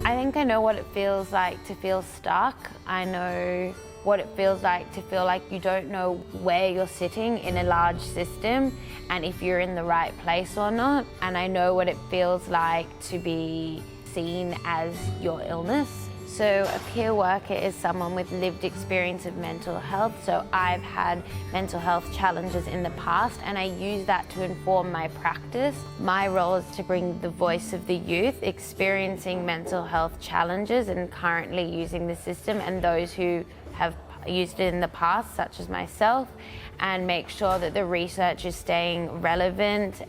I think I know what it feels like to feel stuck. I know what it feels like to feel like you don't know where you're sitting in a large system and if you're in the right place or not. And I know what it feels like to be seen as your illness. So a peer worker is someone with lived experience of mental health. So I've had mental health challenges in the past and I use that to inform my practice. My role is to bring the voice of the youth experiencing mental health challenges and currently using the system, and those who have used it in the past, such as myself, and make sure that the research is staying relevant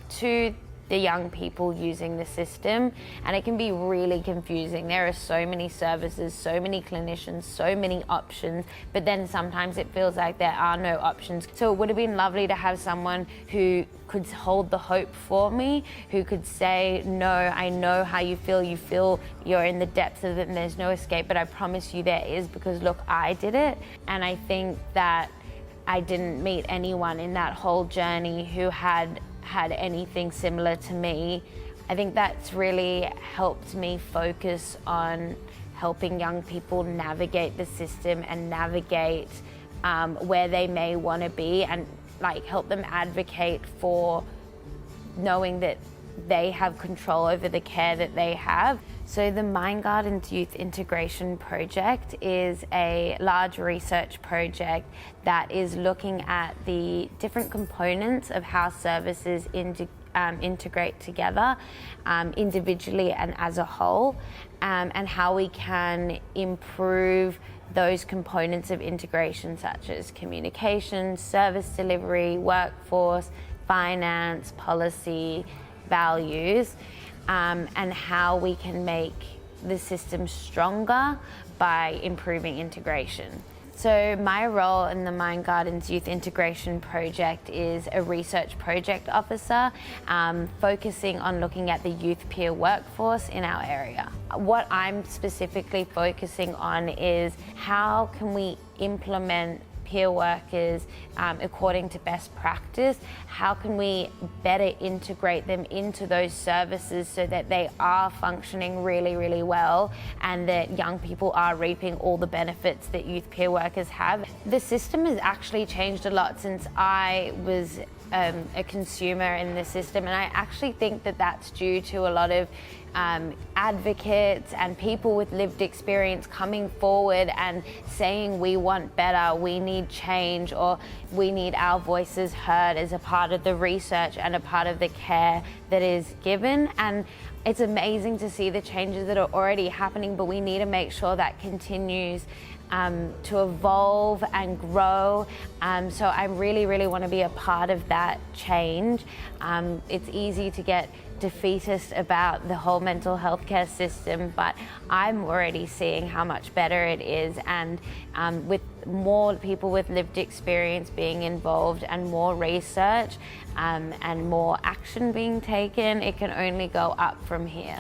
to the young people using the system. And it can be really confusing. There are so many services, so many clinicians, so many options, but then sometimes it feels like there are no options. So it would have been lovely to have someone who could hold the hope for me, who could say, no, I know how you feel you're in the depths of it and there's no escape, but I promise you there is, because look, I did it. And I think that I didn't meet anyone in that whole journey who had anything similar to me. I think that's really helped me focus on helping young people navigate the system and navigate where they may want to be, and help them advocate for knowing that they have control over the care that they have. So the Mindgardens Youth Integration Project is a large research project that is looking at the different components of how services integrate together individually and as a whole, and how we can improve those components of integration, such as communication, service delivery, workforce, finance, policy, values, and how we can make the system stronger by improving integration. So my role in the Mindgardens Youth Integration Project is a research project officer, focusing on looking at the youth peer workforce in our area. What I'm specifically focusing on is how can we implement peer workers according to best practice? How can we better integrate them into those services so that they are functioning really, really well, and that young people are reaping all the benefits that youth peer workers have? The system has actually changed a lot since I was a consumer in the system, and I actually think that that's due to a lot of advocates and people with lived experience coming forward and saying we want better, we need change, or we need our voices heard as a part of the research and a part of the care that is given. And it's amazing to see the changes that are already happening, but we need to make sure that continues to evolve and grow. So I really, really want to be a part of that change. It's easy to get defeatist about the whole mental health care system, but I'm already seeing how much better it is, and with more people with lived experience being involved and more research and more action being taken, it can only go up from here.